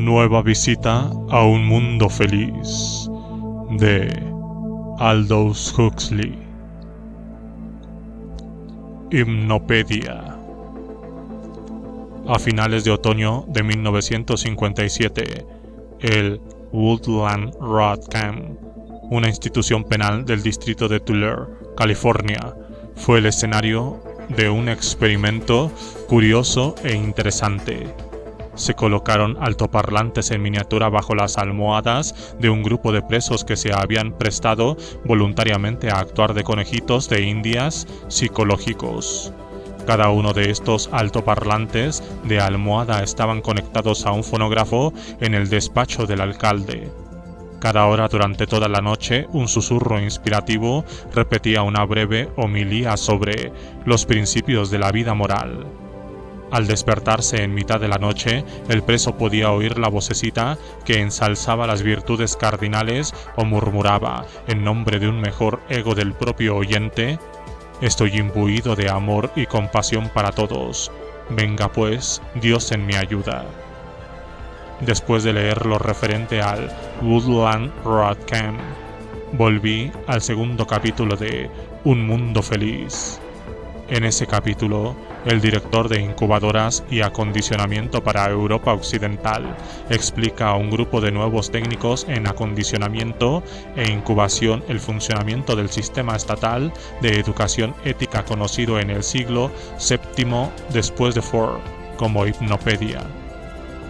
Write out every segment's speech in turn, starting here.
Nueva visita a un mundo feliz de Aldous Huxley. Hipnopedia. A finales de otoño de 1957, el Woodland Rat Camp, una institución penal del distrito de Tulare, California, fue el escenario de un experimento curioso e interesante. Se colocaron altoparlantes en miniatura bajo las almohadas de un grupo de presos que se habían prestado voluntariamente a actuar de conejitos de indias psicológicos. Cada uno de estos altoparlantes de almohada estaban conectados a un fonógrafo en el despacho del alcalde. Cada hora durante toda la noche, un susurro inspirativo repetía una breve homilía sobre los principios de la vida moral. Al despertarse en mitad de la noche, el preso podía oír la vocecita que ensalzaba las virtudes cardinales o murmuraba, en nombre de un mejor ego del propio oyente: «Estoy imbuido de amor y compasión para todos. Venga pues, Dios en mi ayuda». Después de leer lo referente al Woodland Rat Camp, volví al segundo capítulo de Un Mundo Feliz. En ese capítulo, el director de incubadoras y acondicionamiento para Europa Occidental explica a un grupo de nuevos técnicos en acondicionamiento e incubación el funcionamiento del sistema estatal de educación ética conocido en el siglo VII después de Ford como hipnopedia.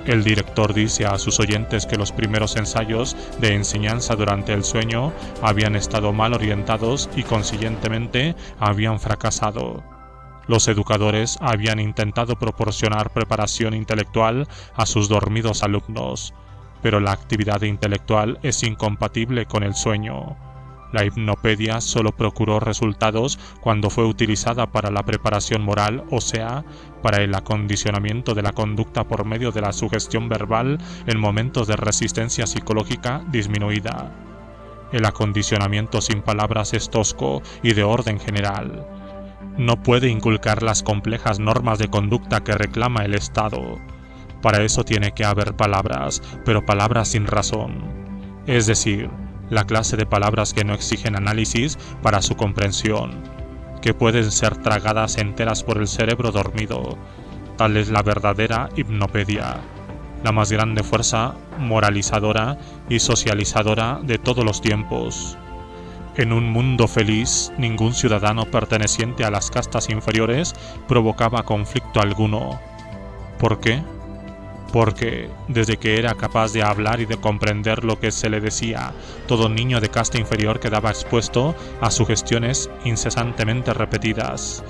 El director dice a sus oyentes que los primeros ensayos de enseñanza durante el sueño habían estado mal orientados y consiguientemente habían fracasado. Los educadores habían intentado proporcionar preparación intelectual a sus dormidos alumnos, pero la actividad intelectual es incompatible con el sueño. La hipnopedia solo procuró resultados cuando fue utilizada para la preparación moral, o sea, para el acondicionamiento de la conducta por medio de la sugestión verbal en momentos de resistencia psicológica disminuida. El acondicionamiento sin palabras es tosco y de orden general. No puede inculcar las complejas normas de conducta que reclama el Estado. Para eso tiene que haber palabras, pero palabras sin razón. Es decir, la clase de palabras que no exigen análisis para su comprensión, que pueden ser tragadas enteras por el cerebro dormido. Tal es la verdadera hipnopedia, la más grande fuerza moralizadora y socializadora de todos los tiempos. En un mundo feliz, ningún ciudadano perteneciente a las castas inferiores provocaba conflicto alguno. ¿Por qué? Porque, desde que era capaz de hablar y de comprender lo que se le decía, todo niño de casta inferior quedaba expuesto a sugestiones incesantemente repetidas,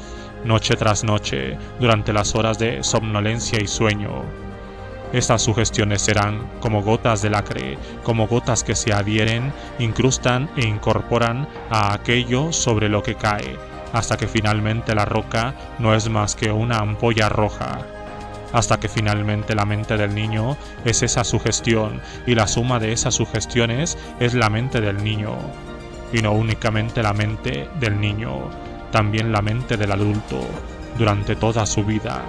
noche tras noche, durante las horas de somnolencia y sueño. Estas sugestiones serán como gotas de lacre, como gotas que se adhieren, incrustan e incorporan a aquello sobre lo que cae, hasta que finalmente la roca no es más que una ampolla roja. Hasta que finalmente la mente del niño es esa sugestión, y la suma de esas sugestiones es la mente del niño. Y no únicamente la mente del niño, también la mente del adulto, durante toda su vida.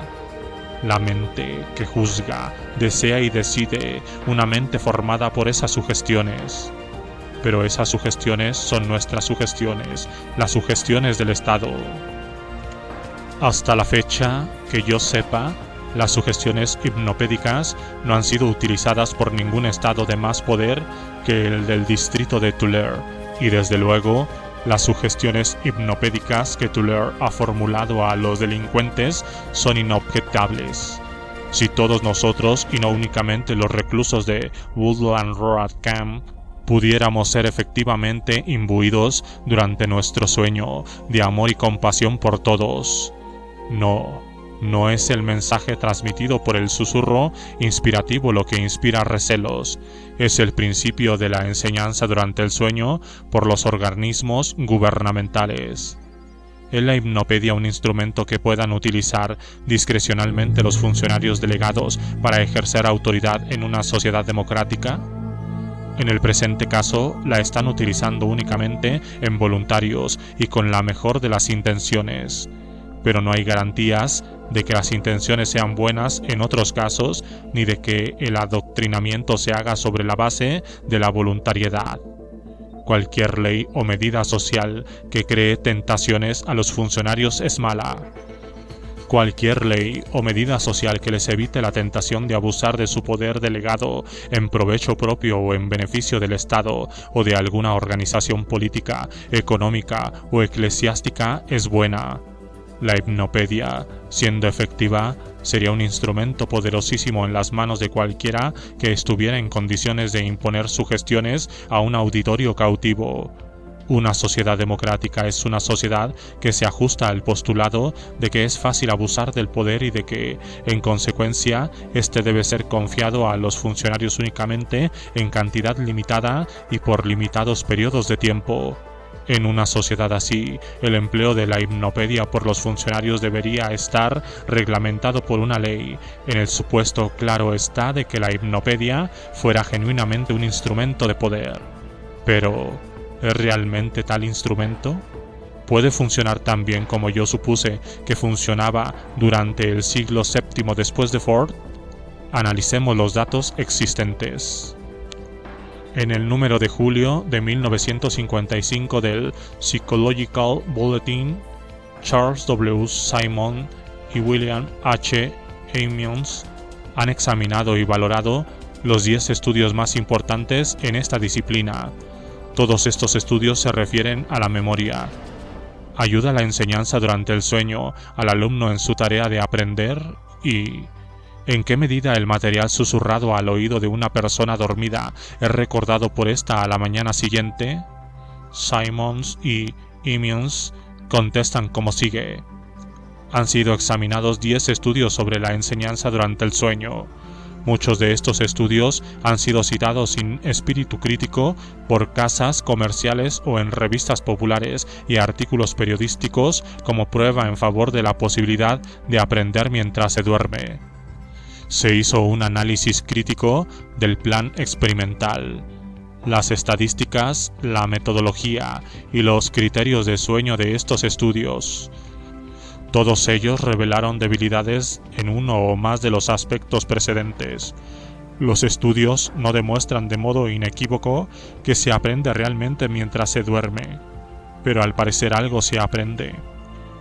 La mente que juzga, desea y decide, una mente formada por esas sugestiones. Pero esas sugestiones son nuestras sugestiones, las sugestiones del Estado. Hasta la fecha, que yo sepa, las sugestiones hipnopédicas no han sido utilizadas por ningún estado de más poder que el del distrito de Tulare, y desde luego, las sugestiones hipnopédicas que Tulare ha formulado a los delincuentes son inobjetables. Si todos nosotros, y no únicamente los reclusos de Woodland Rat Camp, pudiéramos ser efectivamente imbuidos durante nuestro sueño de amor y compasión por todos. No es el mensaje transmitido por el susurro inspirativo lo que inspira recelos, es el principio de la enseñanza durante el sueño por los organismos gubernamentales. ¿Es la hipnopedia un instrumento que puedan utilizar discrecionalmente los funcionarios delegados para ejercer autoridad en una sociedad democrática? En el presente caso, la están utilizando únicamente en voluntarios y con la mejor de las intenciones. pero no hay garantías de que las intenciones sean buenas en otros casos, ni de que el adoctrinamiento se haga sobre la base de la voluntariedad. Cualquier ley o medida social que cree tentaciones a los funcionarios es mala. Cualquier ley o medida social que les evite la tentación de abusar de su poder delegado en provecho propio o en beneficio del Estado o de alguna organización política, económica o eclesiástica es buena. La hipnopedia, siendo efectiva, sería un instrumento poderosísimo en las manos de cualquiera que estuviera en condiciones de imponer sugestiones a un auditorio cautivo. Una sociedad democrática es una sociedad que se ajusta al postulado de que es fácil abusar del poder y de que, en consecuencia, este debe ser confiado a los funcionarios únicamente en cantidad limitada y por limitados periodos de tiempo. En una sociedad así, el empleo de la hipnopedia por los funcionarios debería estar reglamentado por una ley, en el supuesto claro está de que la hipnopedia fuera genuinamente un instrumento de poder. Pero, ¿es realmente tal instrumento? ¿Puede funcionar tan bien como yo supuse que funcionaba durante el siglo VII después de Ford? Analicemos los datos existentes. En el número de julio de 1955 del Psychological Bulletin, Charles W. Simon y William H. Amions han examinado y valorado los 10 estudios más importantes en esta disciplina. Todos estos estudios se refieren a la memoria. Ayuda la enseñanza durante el sueño al alumno en su tarea de aprender y ¿en qué medida el material susurrado al oído de una persona dormida es recordado por ésta a la mañana siguiente? Simons y Amions contestan como sigue. Han sido examinados 10 estudios sobre la enseñanza durante el sueño. Muchos de estos estudios han sido citados sin espíritu crítico por casas comerciales o en revistas populares y artículos periodísticos como prueba en favor de la posibilidad de aprender mientras se duerme. Se hizo un análisis crítico del plan experimental, las estadísticas, la metodología y los criterios de sueño de estos estudios. Todos ellos revelaron debilidades en uno o más de los aspectos precedentes. Los estudios no demuestran de modo inequívoco que se aprende realmente mientras se duerme, pero al parecer algo se aprende,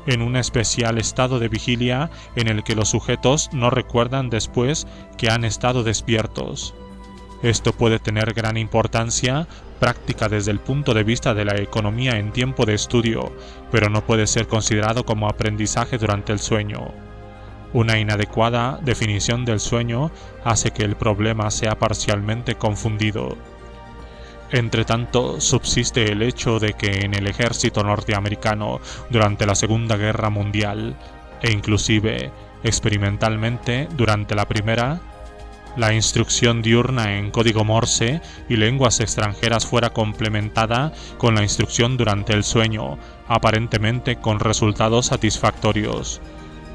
en un especial estado de vigilia en el que los sujetos no recuerdan después que han estado despiertos. Esto puede tener gran importancia práctica desde el punto de vista de la economía en tiempo de estudio, pero no puede ser considerado como aprendizaje durante el sueño. Una inadecuada definición del sueño hace que el problema sea parcialmente confundido. Entretanto, subsiste el hecho de que en el ejército norteamericano durante la Segunda Guerra Mundial, e inclusive experimentalmente durante la Primera, la instrucción diurna en código Morse y lenguas extranjeras fuera complementada con la instrucción durante el sueño, aparentemente con resultados satisfactorios.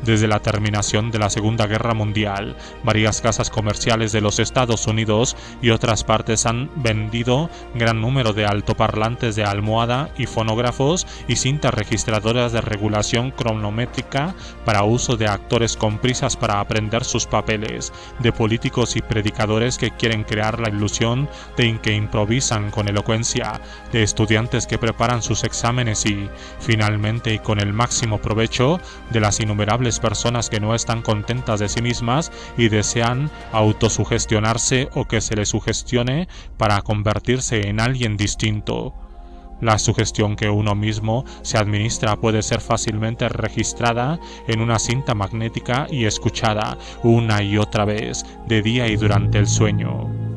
Desde la terminación de la Segunda Guerra Mundial, varias casas comerciales de los Estados Unidos y otras partes han vendido gran número de altoparlantes de almohada y fonógrafos y cintas registradoras de regulación cronométrica para uso de actores con prisas para aprender sus papeles, de políticos y predicadores que quieren crear la ilusión de que improvisan con elocuencia, de estudiantes que preparan sus exámenes y, finalmente y con el máximo provecho, de las innumerables personas que no están contentas de sí mismas y desean autosugestionarse o que se les sugestione para convertirse en alguien distinto. La sugestión que uno mismo se administra puede ser fácilmente registrada en una cinta magnética y escuchada una y otra vez, de día y durante el sueño.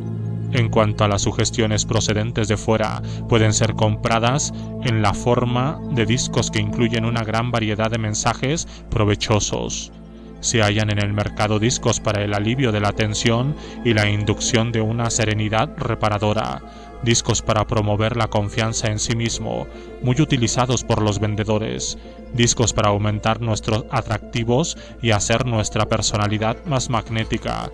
En cuanto a las sugestiones procedentes de fuera, pueden ser compradas en la forma de discos que incluyen una gran variedad de mensajes provechosos. Se hallan en el mercado discos para el alivio de la tensión y la inducción de una serenidad reparadora, discos para promover la confianza en sí mismo, muy utilizados por los vendedores, discos para aumentar nuestros atractivos y hacer nuestra personalidad más magnética.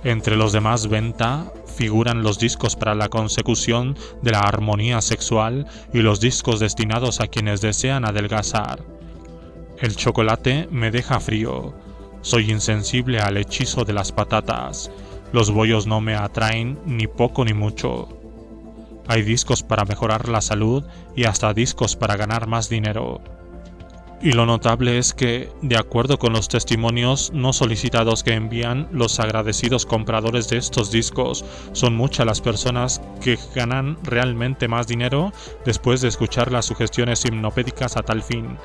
Entre los demás venta figuran los discos para la consecución de la armonía sexual y los discos destinados a quienes desean adelgazar. El chocolate me deja frío. Soy insensible al hechizo de las patatas. Los bollos no me atraen ni poco ni mucho. Hay discos para mejorar la salud y hasta discos para ganar más dinero. Y lo notable es que, de acuerdo con los testimonios no solicitados que envían los agradecidos compradores de estos discos, son muchas las personas que ganan realmente más dinero después de escuchar las sugestiones hipnopédicas a tal fin.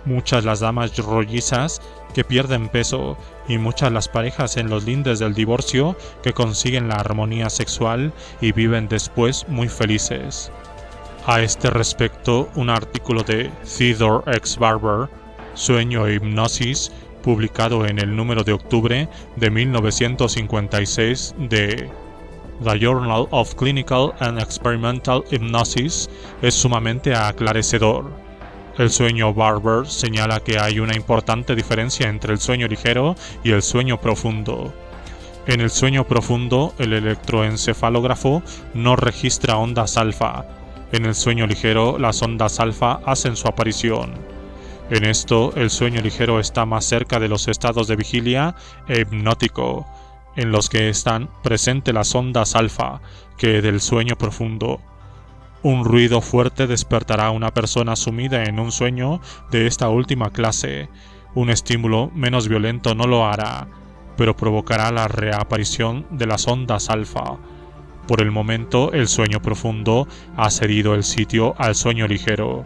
Muchas las damas rollizas que pierden peso y muchas las parejas en los lindes del divorcio que consiguen la armonía sexual y viven después muy felices. A este respecto, un artículo de Theodore X. Barber, Sueño e Hipnosis, publicado en el número de octubre de 1956 de The Journal of Clinical and Experimental Hypnosis, es sumamente aclarecedor. El sueño Barber señala que hay una importante diferencia entre el sueño ligero y el sueño profundo. En el sueño profundo, el electroencefalógrafo no registra ondas alfa. En el sueño ligero, las ondas alfa hacen su aparición. En esto, el sueño ligero está más cerca de los estados de vigilia e hipnótico, en los que están presentes las ondas alfa, que del sueño profundo. Un ruido fuerte despertará a una persona sumida en un sueño de esta última clase. Un estímulo menos violento no lo hará, pero provocará la reaparición de las ondas alfa. Por el momento, el sueño profundo ha cedido el sitio al sueño ligero.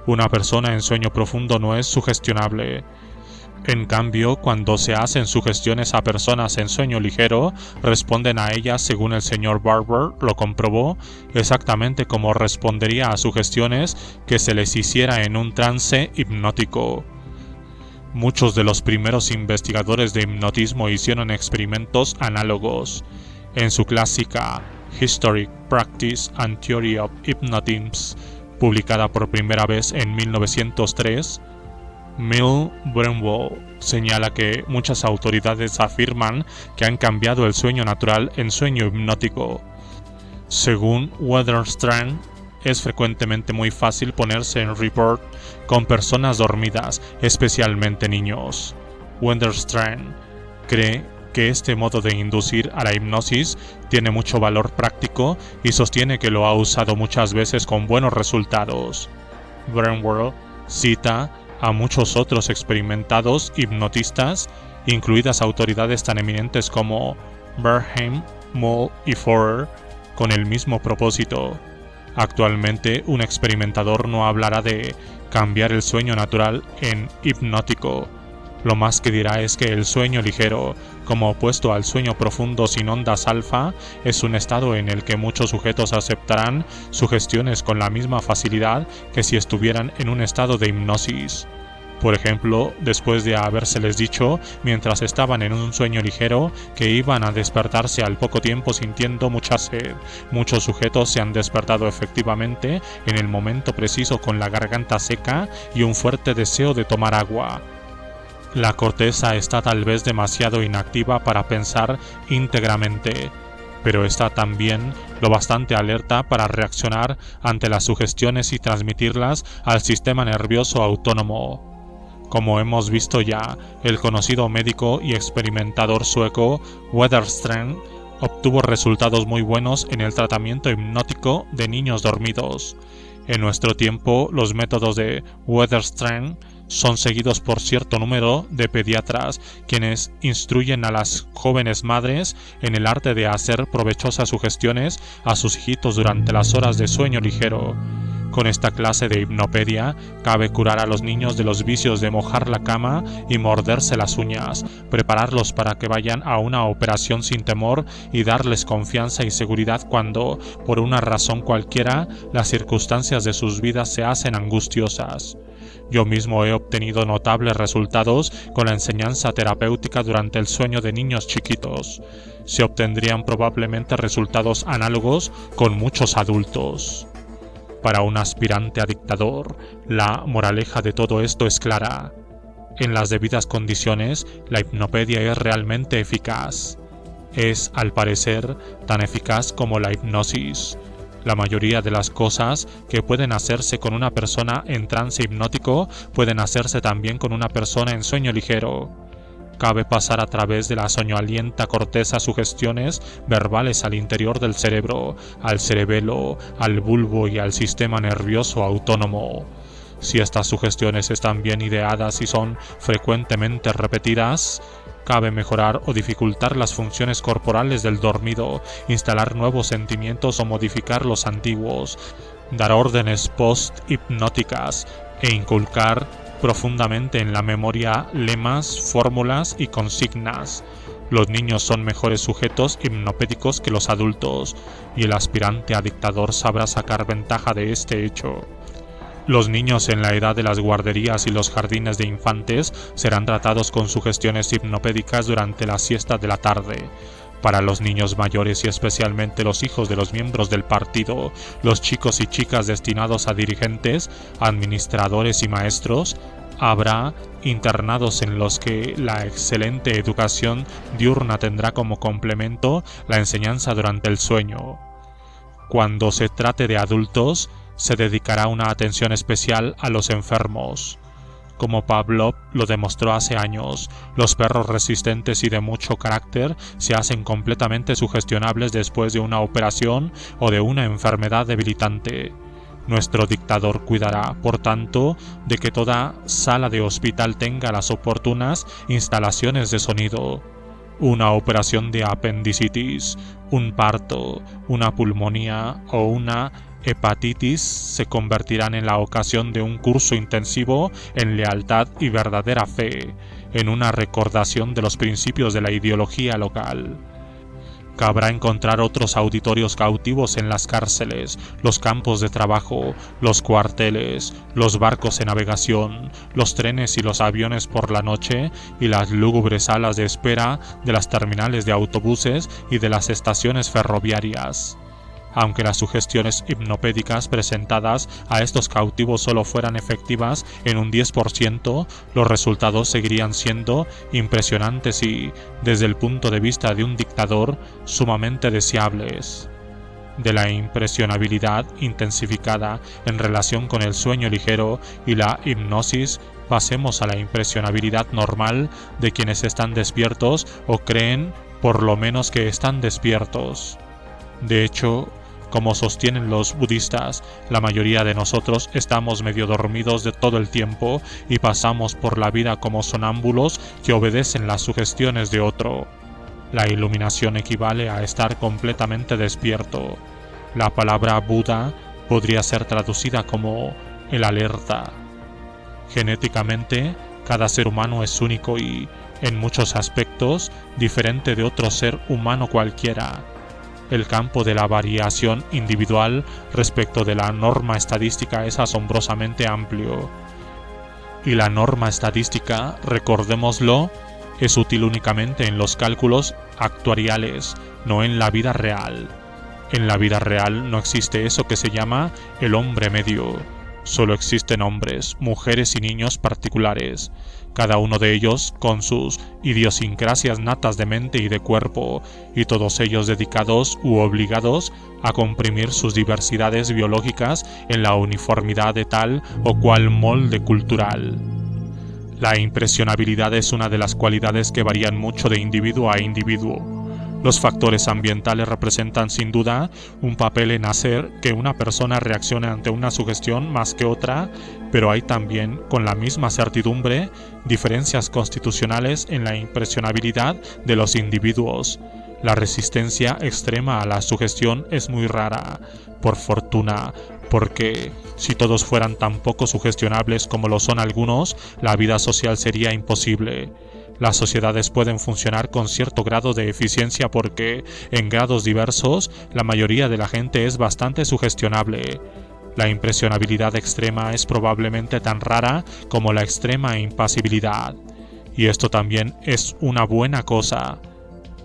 Una persona en sueño profundo no es sugestionable. En cambio, cuando se hacen sugestiones a personas en sueño ligero, responden a ellas según el señor Barber lo comprobó, exactamente como respondería a sugestiones que se les hiciera en un trance hipnótico. Muchos de los primeros investigadores de hipnotismo hicieron experimentos análogos. En su clásica Historic Practice and Theory of Hypnotism, publicada por primera vez en 1903, Mill Brenwell señala que muchas autoridades afirman que han cambiado el sueño natural en sueño hipnótico. Según Weatherstrand, es frecuentemente muy fácil ponerse en rapport con personas dormidas, especialmente niños. Weatherstrand cree que este modo de inducir a la hipnosis tiene mucho valor práctico y sostiene que lo ha usado muchas veces con buenos resultados. Brenwell cita a muchos otros experimentados hipnotistas, incluidas autoridades tan eminentes como Bernheim, Moll y Forer, con el mismo propósito. Actualmente, un experimentador no hablará de cambiar el sueño natural en hipnótico. Lo más que dirá es que el sueño ligero, como opuesto al sueño profundo sin ondas alfa, es un estado en el que muchos sujetos aceptarán sugestiones con la misma facilidad que si estuvieran en un estado de hipnosis. Por ejemplo, después de habérseles dicho, mientras estaban en un sueño ligero, que iban a despertarse al poco tiempo sintiendo mucha sed, muchos sujetos se han despertado efectivamente en el momento preciso con la garganta seca y un fuerte deseo de tomar agua. La corteza está tal vez demasiado inactiva para pensar íntegramente, pero está también lo bastante alerta para reaccionar ante las sugestiones y transmitirlas al sistema nervioso autónomo. Como hemos visto ya, el conocido médico y experimentador sueco Weatherstrand obtuvo resultados muy buenos en el tratamiento hipnótico de niños dormidos. En nuestro tiempo, los métodos de Weatherstrand son seguidos por cierto número de pediatras, quienes instruyen a las jóvenes madres en el arte de hacer provechosas sugestiones a sus hijitos durante las horas de sueño ligero. Con esta clase de hipnopedia, cabe curar a los niños de los vicios de mojar la cama y morderse las uñas, prepararlos para que vayan a una operación sin temor y darles confianza y seguridad cuando, por una razón cualquiera, las circunstancias de sus vidas se hacen angustiosas. Yo mismo he obtenido notables resultados con la enseñanza terapéutica durante el sueño de niños chiquitos. Se obtendrían probablemente resultados análogos con muchos adultos. Para un aspirante a dictador, la moraleja de todo esto es clara. En las debidas condiciones, la hipnopedia es realmente eficaz. Es, al parecer, tan eficaz como la hipnosis. La mayoría de las cosas que pueden hacerse con una persona en trance hipnótico pueden hacerse también con una persona en sueño ligero. Cabe pasar a través de la soñolienta corteza sugestiones verbales al interior del cerebro, al cerebelo, al bulbo y al sistema nervioso autónomo. Si estas sugestiones están bien ideadas y son frecuentemente repetidas, cabe mejorar o dificultar las funciones corporales del dormido, instalar nuevos sentimientos o modificar los antiguos, dar órdenes post-hipnóticas e inculcar profundamente en la memoria lemas, fórmulas y consignas. Los niños son mejores sujetos hipnopédicos que los adultos, y el aspirante a dictador sabrá sacar ventaja de este hecho. Los niños en la edad de las guarderías y los jardines de infantes serán tratados con sugestiones hipnopédicas durante la siesta de la tarde. Para los niños mayores y especialmente los hijos de los miembros del partido, los chicos y chicas destinados a dirigentes, administradores y maestros, habrá internados en los que la excelente educación diurna tendrá como complemento la enseñanza durante el sueño. Cuando se trate de adultos, se dedicará una atención especial a los enfermos. Como Pavlov lo demostró hace años, los perros resistentes y de mucho carácter se hacen completamente sugestionables después de una operación o de una enfermedad debilitante. Nuestro dictador cuidará, por tanto, de que toda sala de hospital tenga las oportunas instalaciones de sonido. Una operación de apendicitis, un parto, una pulmonía o una hepatitis se convertirán en la ocasión de un curso intensivo en lealtad y verdadera fe, en una recordación de los principios de la ideología local. Cabrá encontrar otros auditorios cautivos en las cárceles, los campos de trabajo, los cuarteles, los barcos en navegación, los trenes y los aviones por la noche y las lúgubres salas de espera de las terminales de autobuses y de las estaciones ferroviarias. Aunque las sugestiones hipnopédicas presentadas a estos cautivos solo fueran efectivas en un 10%, los resultados seguirían siendo impresionantes y, desde el punto de vista de un dictador, sumamente deseables. De la impresionabilidad intensificada en relación con el sueño ligero y la hipnosis, pasemos a la impresionabilidad normal de quienes están despiertos o creen por lo menos que están despiertos. De hecho, como sostienen los budistas, la mayoría de nosotros estamos medio dormidos de todo el tiempo y pasamos por la vida como sonámbulos que obedecen las sugestiones de otro. La iluminación equivale a estar completamente despierto. La palabra Buda podría ser traducida como el alerta. Genéticamente, cada ser humano es único y, en muchos aspectos, diferente de otro ser humano cualquiera. El campo de la variación individual respecto de la norma estadística es asombrosamente amplio. Y la norma estadística, recordémoslo, es útil únicamente en los cálculos actuariales, no en la vida real. En la vida real no existe eso que se llama el hombre medio. Solo existen hombres, mujeres y niños particulares, cada uno de ellos con sus idiosincrasias natas de mente y de cuerpo, y todos ellos dedicados u obligados a comprimir sus diversidades biológicas en la uniformidad de tal o cual molde cultural. La impresionabilidad es una de las cualidades que varían mucho de individuo a individuo. Los factores ambientales representan sin duda un papel en hacer que una persona reaccione ante una sugestión más que otra, pero hay también, con la misma certidumbre, diferencias constitucionales en la impresionabilidad de los individuos. La resistencia extrema a la sugestión es muy rara, por fortuna, porque si todos fueran tan poco sugestionables como lo son algunos, la vida social sería imposible. Las sociedades pueden funcionar con cierto grado de eficiencia porque, en grados diversos, la mayoría de la gente es bastante sugestionable. La impresionabilidad extrema es probablemente tan rara como la extrema impasibilidad. Y esto también es una buena cosa.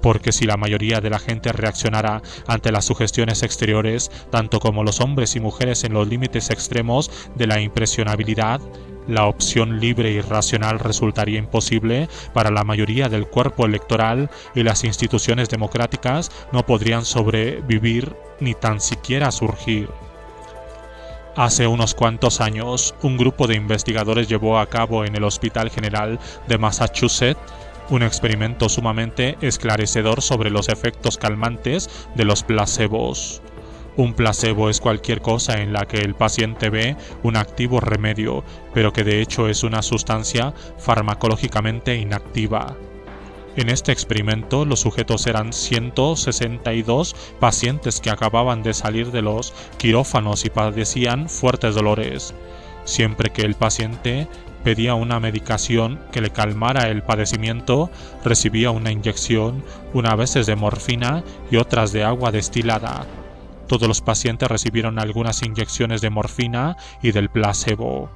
porque si la mayoría de la gente reaccionara ante las sugestiones exteriores, tanto como los hombres y mujeres en los límites extremos de la impresionabilidad, la opción libre y racional resultaría imposible para la mayoría del cuerpo electoral y las instituciones democráticas no podrían sobrevivir ni tan siquiera surgir. Hace unos cuantos años, un grupo de investigadores llevó a cabo en el Hospital General de Massachusetts un experimento sumamente esclarecedor sobre los efectos calmantes de los placebos. Un placebo es cualquier cosa en la que el paciente ve un activo remedio, pero que de hecho es una sustancia farmacológicamente inactiva. En este experimento, los sujetos eran 162 pacientes que acababan de salir de los quirófanos y padecían fuertes dolores. Siempre que el paciente pedía una medicación que le calmara el padecimiento, recibía una inyección, unas veces de morfina y otras de agua destilada. Todos los pacientes recibieron algunas inyecciones de morfina y del placebo.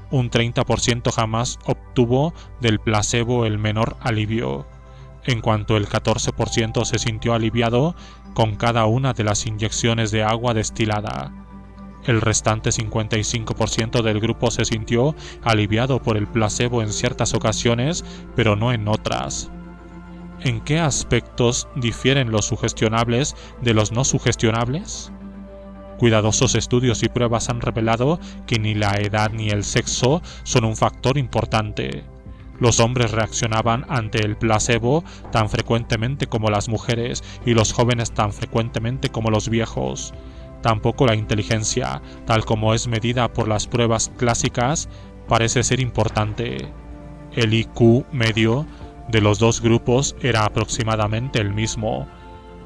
Un 30% jamás obtuvo del placebo el menor alivio, en cuanto el 14% se sintió aliviado con cada una de las inyecciones de agua destilada. El restante 55% del grupo se sintió aliviado por el placebo en ciertas ocasiones, pero no en otras. ¿En qué aspectos difieren los sugestionables de los no sugestionables? Cuidadosos estudios y pruebas han revelado que ni la edad ni el sexo son un factor importante. Los hombres reaccionaban ante el placebo tan frecuentemente como las mujeres y los jóvenes tan frecuentemente como los viejos. Tampoco la inteligencia, tal como es medida por las pruebas clásicas, parece ser importante. El IQ medio de los dos grupos era aproximadamente el mismo.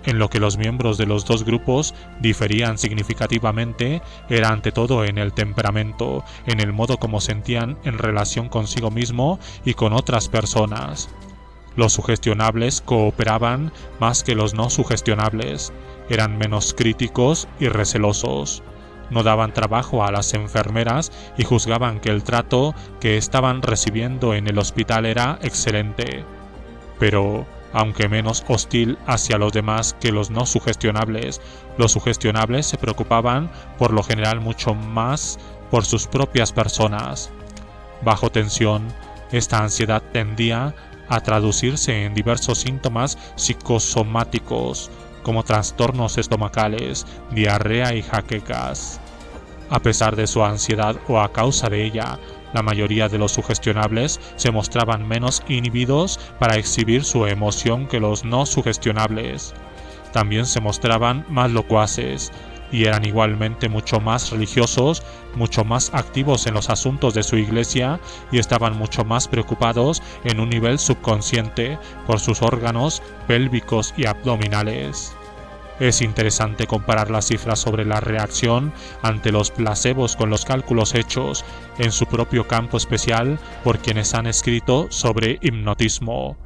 En lo que los miembros de los dos grupos diferían significativamente era ante todo en el temperamento, en el modo como sentían en relación consigo mismo y con otras personas. Los sugestionables cooperaban más que los no sugestionables, eran menos críticos y recelosos. No daban trabajo a las enfermeras y juzgaban que el trato que estaban recibiendo en el hospital era excelente. Pero, aunque menos hostil hacia los demás que los no sugestionables, los sugestionables se preocupaban por lo general mucho más por sus propias personas. Bajo tensión, esta ansiedad tendía a traducirse en diversos síntomas psicosomáticos, como trastornos estomacales, diarrea y jaquecas. A pesar de su ansiedad o a causa de ella, la mayoría de los sugestionables se mostraban menos inhibidos para exhibir su emoción que los no sugestionables. También se mostraban más locuaces y eran igualmente mucho más religiosos, mucho más activos en los asuntos de su iglesia y estaban mucho más preocupados en un nivel subconsciente por sus órganos pélvicos y abdominales. Es interesante comparar las cifras sobre la reacción ante los placebos con los cálculos hechos en su propio campo especial por quienes han escrito sobre hipnotismo.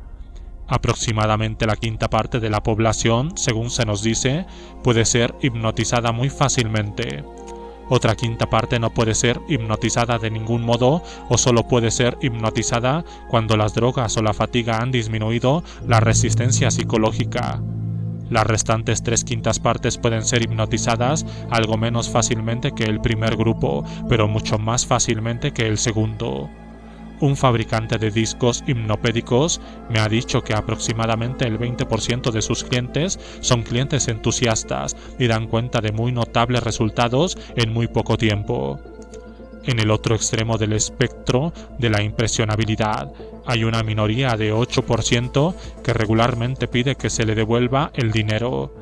Aproximadamente la quinta parte de la población, según se nos dice, puede ser hipnotizada muy fácilmente. Otra quinta parte no puede ser hipnotizada de ningún modo o solo puede ser hipnotizada cuando las drogas o la fatiga han disminuido la resistencia psicológica. Las restantes 3/5 partes pueden ser hipnotizadas algo menos fácilmente que el primer grupo, pero mucho más fácilmente que el segundo. Un fabricante de discos hipnopédicos me ha dicho que aproximadamente el 20% de sus clientes son clientes entusiastas y dan cuenta de muy notables resultados en muy poco tiempo. En el otro extremo del espectro de la impresionabilidad, hay una minoría de 8% que regularmente pide que se le devuelva el dinero.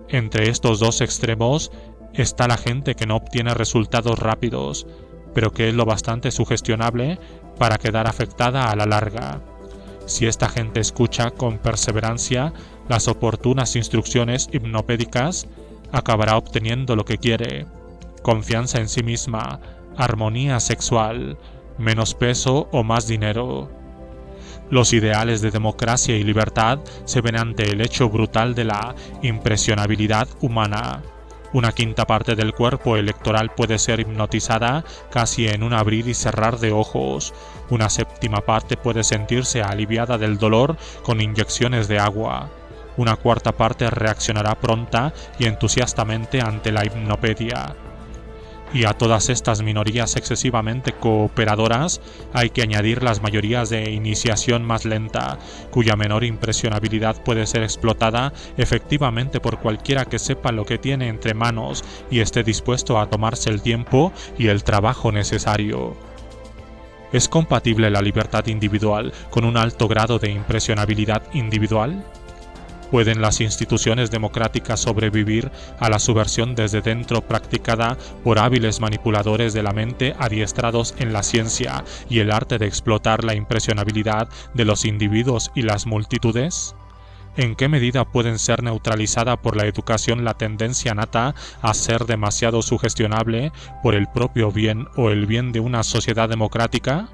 Entre estos dos extremos está la gente que no obtiene resultados rápidos, pero que es lo bastante sugestionable para quedar afectada a la larga. Si esta gente escucha con perseverancia las oportunas instrucciones hipnopédicas, acabará obteniendo lo que quiere: confianza en sí misma, armonía sexual, menos peso o más dinero. Los ideales de democracia y libertad se ven ante el hecho brutal de la impresionabilidad humana. Una quinta parte del cuerpo electoral puede ser hipnotizada casi en un abrir y cerrar de ojos. Una séptima parte puede sentirse aliviada del dolor con inyecciones de agua. Una cuarta parte reaccionará pronta y entusiastamente ante la hipnopedia. Y a todas estas minorías excesivamente cooperadoras hay que añadir las mayorías de iniciación más lenta, cuya menor impresionabilidad puede ser explotada efectivamente por cualquiera que sepa lo que tiene entre manos y esté dispuesto a tomarse el tiempo y el trabajo necesario. ¿Es compatible la libertad individual con un alto grado de impresionabilidad individual? ¿Pueden las instituciones democráticas sobrevivir a la subversión desde dentro practicada por hábiles manipuladores de la mente adiestrados en la ciencia y el arte de explotar la impresionabilidad de los individuos y las multitudes? ¿En qué medida pueden ser neutralizada por la educación la tendencia nata a ser demasiado sugestionable por el propio bien o el bien de una sociedad democrática?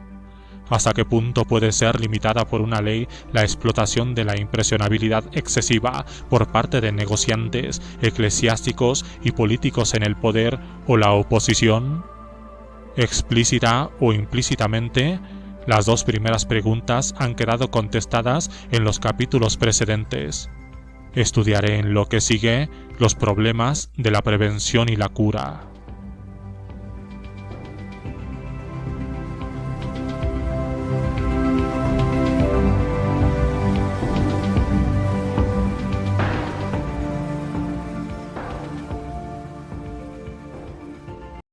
¿Hasta qué punto puede ser limitada por una ley la explotación de la impresionabilidad excesiva por parte de negociantes, eclesiásticos y políticos en el poder o la oposición? Explícita o implícitamente, las dos primeras preguntas han quedado contestadas en los capítulos precedentes. Estudiaré en lo que sigue los problemas de la prevención y la cura.